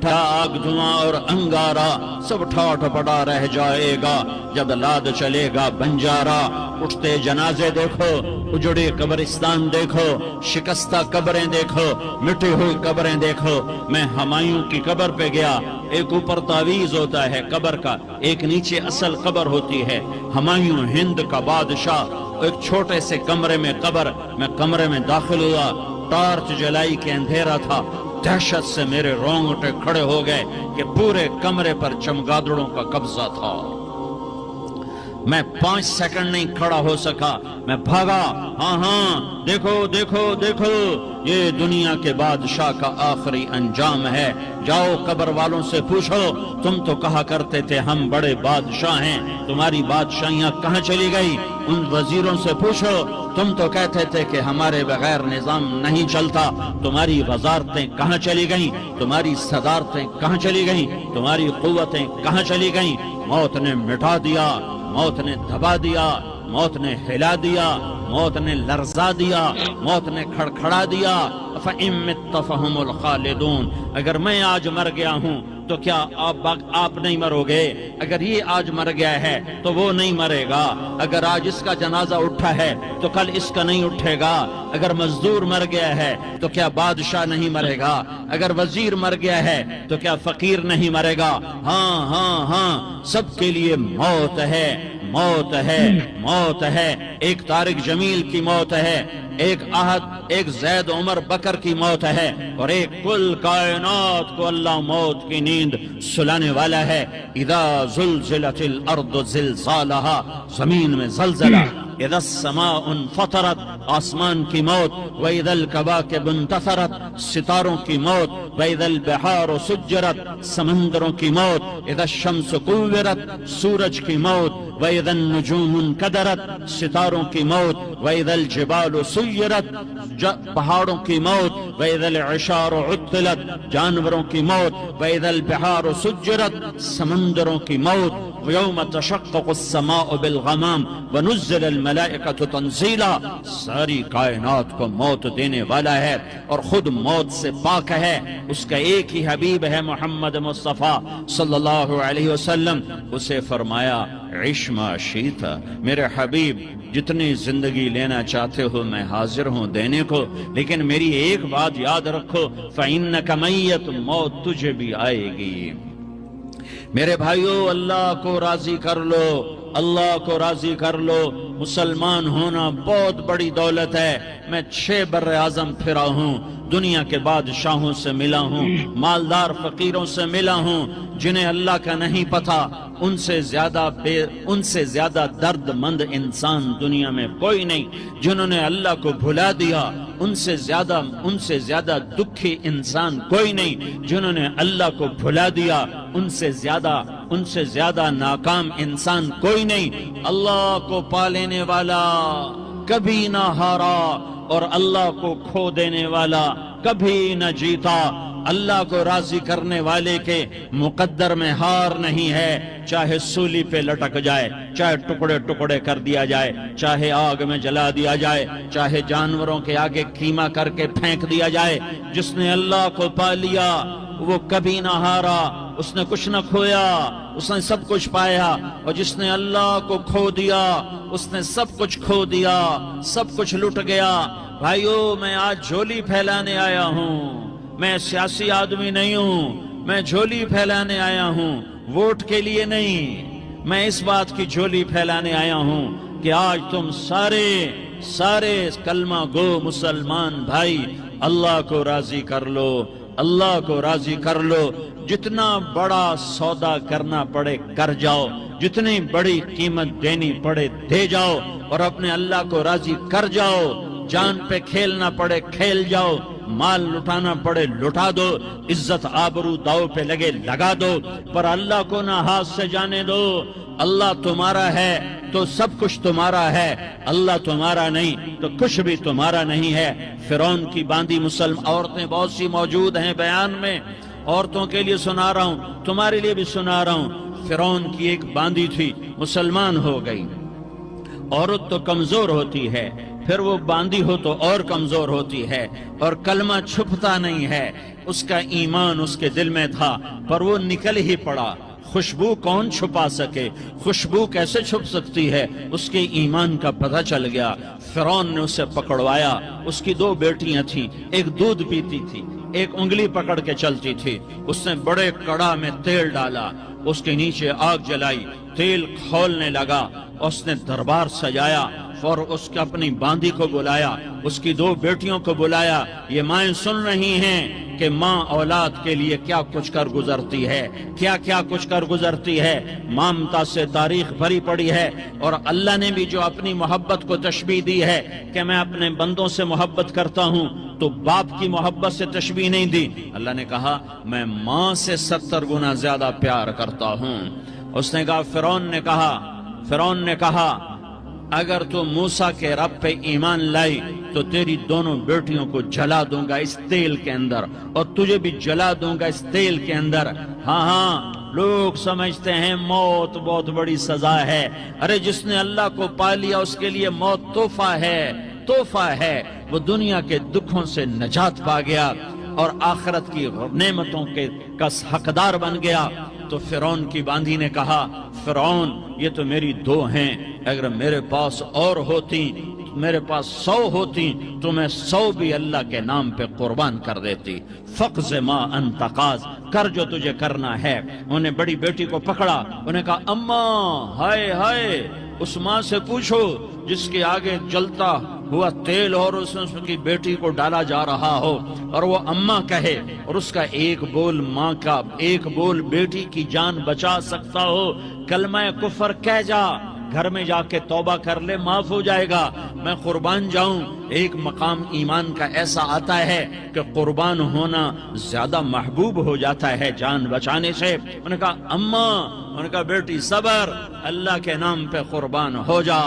اٹھا آگ دھواں اور انگارا سب ٹھاٹ پڑا رہ جائے گا جب لاد چلے گا بنجارا۔ اٹھتے جنازے دیکھو، اجڑے قبرستان دیکھو، شکستہ قبریں دیکھو، مٹی ہوئی قبریں دیکھو۔ میں ہمایوں کی قبر پہ گیا، ایک اوپر تعویذ ہوتا ہے قبر کا، ایک نیچے اصل قبر ہوتی ہے۔ ہمایوں ہند کا بادشاہ، ایک چھوٹے سے کمرے میں قبر، میں کمرے میں داخل ہوا، ٹارچ جلائی کے اندھیرا تھا، دہشت سے میرے رونگٹے کھڑے ہو گئے کہ پورے کمرے پر چمگادڑوں کا قبضہ تھا۔ میں 5 سیکنڈ نہیں کھڑا ہو سکا، میں بھاگا۔ ہاں دیکھو دیکھو دیکھو، یہ دنیا کے بادشاہ کا آخری انجام ہے۔ جاؤ قبر والوں سے پوچھو، تم تو کہا کرتے تھے ہم بڑے بادشاہ ہیں، تمہاری بادشاہیاں کہاں چلی گئی؟ ان وزیروں سے پوچھو، تم تو کہتے تھے کہ ہمارے بغیر نظام نہیں چلتا، تمہاری وزارتیں کہاں چلی گئیں؟ تمہاری صدارتیں کہاں چلی گئیں؟ تمہاری قوتیں کہاں چلی گئیں؟ موت نے مٹا دیا، موت نے دبا دیا، موت نے ہلا دیا، موت نے لرزا دیا، موت نے کھڑکھڑا دیا۔ فَإِن مِتَّ فَهُمُ الْخَالِدُونَ، اگر میں آج مر گیا ہوں تو کیا آپ نہیں مرو گے؟ اگر یہ آج مر گیا ہے تو وہ نہیں مرے گا۔ اگر آج اس کا جنازہ اٹھا ہے تو کل اس کا نہیں اٹھے گا۔ اگر مزدور مر گیا ہے تو کیا بادشاہ نہیں مرے گا؟ اگر وزیر مر گیا ہے تو کیا فقیر نہیں مرے گا؟ ہاں سب کے لیے موت ہے، موت ہے، موت ہے۔ ایک طارق جمیل کی موت ہے، ایک احد، ایک زید عمر بکر کی موت ہے، اور ایک کل کائنات کو اللہ موت کی نیند سلانے والا ہے۔ اذا زلزلت الارض زلزالها، زمین میں زلزلہ، اذا السماء انفطرت، آسمان کی موت، واذا الكواكب انتثرت، ستاروں کی موت، واذا البحار سجرت، سمندروں کی موت، اذا الشمس كورت، سورج کی موت، واذا النجوم انكدرت، ستاروں کی موت، واذا الجبال سيرت، پہاڑوں کی موت، واذا العشار عطلت، جانوروں کی موت، واذا البحار سجرت، سمندروں کی موت، ويوم تشقق السماء بالغمام ونزل الملائكة تنزيلا، ساری کائنات کو موت دینے والا ہے اور خود موت سے پاک ہے۔ اس کا ایک ہی حبیب ہے محمد مصطفیٰ صلی اللہ علیہ وسلم۔ اسے فرمایا عش ما شئت، میرے حبیب جتنی زندگی لینا چاہتے ہو میں حاضر ہوں دینے کو، لیکن میری ایک بات یاد رکھو، فإنک میت، موت تجھے بھی آئے گی۔ میرے بھائیو، اللہ کو راضی کر لو، اللہ کو راضی کر لو۔ مسلمان ہونا بہت بڑی دولت ہے۔ میں 6 بر اعظم پھرا ہوں، دنیا کے بادشاہوں سے ملا ہوں، مالدار فقیروں سے ملا ہوں، جنہیں اللہ کا نہیں پتہ، ان سے زیادہ درد مند انسان دنیا میں کوئی نہیں۔ جنہوں نے اللہ کو بھلا دیا، ان سے زیادہ دکھی انسان کوئی نہیں۔ جنہوں نے اللہ کو بھلا دیا، ان سے زیادہ ناکام انسان کوئی نہیں۔ اللہ کو پا لینے والا کبھی نہ ہارا، اور اللہ کو کھو دینے والا کبھی نہ جیتا۔ اللہ کو راضی کرنے والے کے مقدر میں ہار نہیں ہے، چاہے سولی پہ لٹک جائے، چاہے ٹکڑے ٹکڑے کر دیا جائے، چاہے آگ میں جلا دیا جائے، چاہے جانوروں کے آگے کیما کر کے پھینک دیا جائے۔ جس نے اللہ کو پا لیا وہ کبھی نہ ہارا، اس نے کچھ نہ کھویا، اس نے سب کچھ پایا۔ اور جس نے اللہ کو کھو دیا اس نے سب کچھ کھو دیا، سب کچھ لٹ گیا۔ بھائیو، میں آج جھولی پھیلانے آیا ہوں، میں سیاسی آدمی نہیں ہوں، میں جھولی پھیلانے آیا ہوں، ووٹ کے لیے نہیں۔ میں اس بات کی جھولی پھیلانے آیا ہوں کہ آج تم سارے کلمہ گو مسلمان بھائی اللہ کو راضی کر لو، اللہ کو راضی کر لو۔ جتنا بڑا سودا کرنا پڑے کر جاؤ، جتنی بڑی قیمت دینی پڑے دے جاؤ، اور اپنے اللہ کو راضی کر جاؤ۔ جان پہ کھیلنا پڑے کھیل جاؤ، مال لٹانا پڑے لٹا دو، عزت آبرو داؤ پہ لگے لگا دو، پر اللہ کو نہ ہاتھ سے جانے دو۔ اللہ تمہارا ہے تو سب کچھ تمہارا ہے، اللہ تمہارا نہیں تو کچھ بھی تمہارا نہیں ہے۔ فرعون کی باندھی مسلم عورتیں بہت سی موجود ہیں بیان میں، عورتوں کے لیے سنا رہا ہوں، تمہارے لیے بھی سنا رہا ہوں۔ فرعون کی ایک باندھی تھی، مسلمان ہو گئی۔ عورت تو کمزور ہوتی ہے، پھر وہ باندھی ہو تو اور کمزور ہوتی ہے، اور کلمہ چھپتا نہیں ہے۔ اس کا ایمان اس کے دل میں تھا پر وہ نکل ہی پڑا۔ خوشبو کون چھپا سکے؟ خوشبو کیسے چھپ سکتی ہے؟ اس کے ایمان کا پتہ چل گیا۔ فرعون نے اسے پکڑوایا۔ اس کی 2 بیٹیاں تھیں، ایک دودھ پیتی تھی، ایک انگلی پکڑ کے چلتی تھی۔ اس نے بڑے کڑا میں تیل ڈالا، اس کے نیچے آگ جلائی، تیل کھولنے لگا۔ اس نے دربار سجایا اور اس کے اپنی باندی کو بلایا، اس کی 2 بیٹیوں کو بلایا۔ یہ مائیں سن رہی ہیں کہ ماں اولاد کے لیے کیا کچھ کر گزرتی ہے، کیا کیا کچھ کر گزرتی ہے۔ مامتا سے تاریخ بھری پڑی ہے، اور اللہ نے بھی جو اپنی محبت کو تشبیہ دی ہے کہ میں اپنے بندوں سے محبت کرتا ہوں، تو باپ کی محبت سے تشبیہ نہیں دی۔ اللہ نے کہا میں ماں سے 70 گنا زیادہ پیار کرتا ہوں۔ اس نے کہا فرعون نے کہا اگر تو موسیٰ کے رب پہ ایمان لائی تو تیری دونوں بیٹیوں کو جلا دوں گا اس تیل کے اندر، اور تجھے بھی جلا دوں گا اس تیل کے اندر۔ ہاں لوگ سمجھتے ہیں موت بہت بڑی سزا ہے۔ ارے جس نے اللہ کو پا لیا اس کے لیے موت تحفہ ہے۔ وہ دنیا کے دکھوں سے نجات پا گیا اور آخرت کی نعمتوں کا حقدار بن گیا۔ تو فرعون کی باندھی نے کہا فرعون یہ تو میری 2 ہیں، اگر میرے پاس اور ہوتی، میرے پاس 100 ہوتی تو میں 100 بھی اللہ کے نام پہ قربان کر دیتی۔ فقض ما انت قاض، کر جو تجھے کرنا ہے۔ انہیں بڑی بیٹی کو پکڑا، انہیں کہا اماں ہائے اس ماں سے پوچھو جس کے آگے جلتا ہوا تیل اور اس کی بیٹی کو ڈالا جا رہا ہو، اور وہ اماں کہے، اور اس کا ایک بول ماں کا، ایک بول بیٹی کی جان بچا سکتا ہو۔ کلمہ کفر کہہ جا، گھر میں جا کے توبہ کر لے، معاف ہو جائے گا، میں قربان جاؤں۔ ایک مقام ایمان کا ایسا آتا ہے کہ قربان ہونا زیادہ محبوب ہو جاتا ہے جان بچانے سے۔ انہوں نے کہا اماں، انہوں نے کہا بیٹی صبر، اللہ کے نام پہ قربان ہو جا۔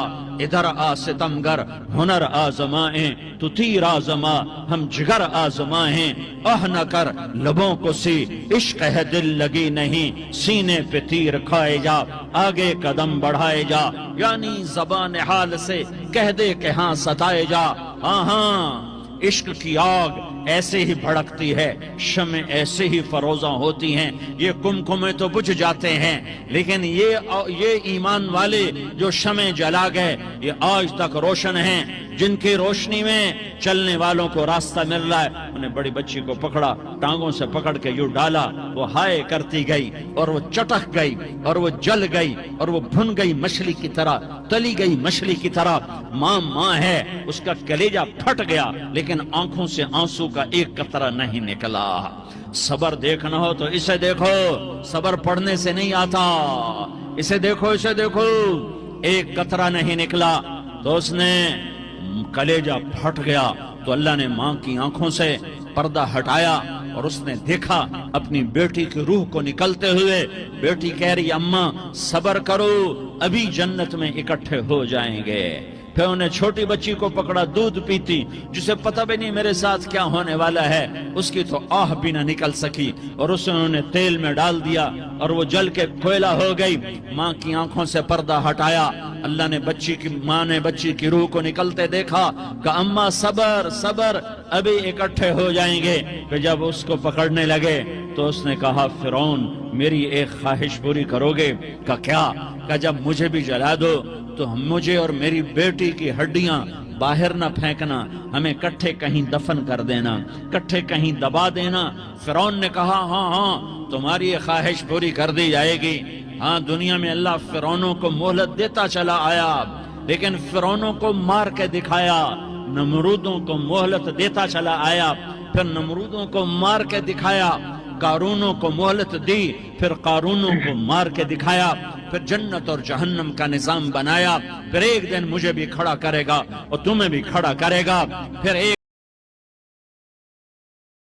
ادھر آ ستمگر، ہنر آزمائیں تو تیر آزما، ہم جگر آزمائیں آہ نہ کر لبوں کو سی، عشق ہے دل لگی نہیں، سینے پہ تیر کھائے جا، آگے قدم بڑھائے جا، یعنی زبان حال سے کہہ دے کہ ہاں ستائے جا۔ ہاں عشق کی آگ ایسے ہی بھڑکتی ہے، شمع ایسے ہی فروزاں ہوتی ہیں، یہ کمکمے تو بجھ جاتے ہیں، لیکن یہ ایمان والے جو شمع جلا گئے یہ آج تک روشن ہیں، جن کی روشنی میں چلنے والوں کو راستہ مل رہا ہے۔ انہیں بڑی بچی کو پکڑا، ٹانگوں سے پکڑ کے یوں ڈالا، وہ ہائے کرتی گئی اور وہ چٹک گئی اور وہ جل گئی اور وہ بھن گئی مچھلی کی طرح، تلی گئی مچھلی کی طرح۔ ماں ہے، اس کا کلیجہ پھٹ گیا، لیکن آنکھوں سے آنسو کا ایک قطرہ نہیں نکلا۔ صبر دیکھنا ہو تو اسے دیکھو، صبر پڑھنے سے نہیں آتا، اسے دیکھو ایک قطرہ نہیں نکلا تو اس نے کلیجہ پھٹ گیا۔ تو اللہ نے ماں کی آنکھوں سے پردہ ہٹایا اور اس نے دیکھا اپنی بیٹی کی روح کو نکلتے ہوئے۔ بیٹی کہہ رہی اماں صبر کرو، ابھی جنت میں اکٹھے ہو جائیں گے۔ پھر انہیں چھوٹی بچی کو پکڑا، دودھ پیتی، جسے پتہ بھی نہیں میرے ساتھ کیا ہونے والا ہے، اس کی تو آہ بھی نہ نکل سکی، اور اس نے انہیں تیل میں ڈال دیا اور وہ جل کے کوئلہ ہو گئی۔ ماں کی آنکھوں سے پردہ ہٹایا، اللہ نے ماں نے بچی کی روح کو نکلتے دیکھا کہ اماں صبر ابھی اکٹھے ہو جائیں گے۔ پھر جب اس کو پکڑنے لگے تو اس نے کہا فرعون میری ایک خواہش پوری کرو گے؟ کیا؟ کہ جب مجھے بھی جلا دو تو مجھے اور میری بیٹی کی ہڈیاں باہر نہ پھینکنا، ہمیں کٹھے کہیں دفن کر دینا، کٹھے کہیں دبا دینا۔ فرعون نے کہا ہاں تمہاری خواہش پوری کر دی جائے گی۔ ہاں دنیا میں اللہ فرعونوں کو مہلت دیتا چلا آیا، لیکن فرعونوں کو مار کے دکھایا، نمرودوں کو مہلت دیتا چلا آیا، پھر نمرودوں کو مار کے دکھایا، قارونوں کو مہلت دی، پھر قارونوں کو مار کے دکھایا، پھر جنت اور جہنم کا نظام بنایا، پھر ایک دن مجھے بھی کھڑا کرے گا اور تمہیں بھی کھڑا کرے گا، پھر ایک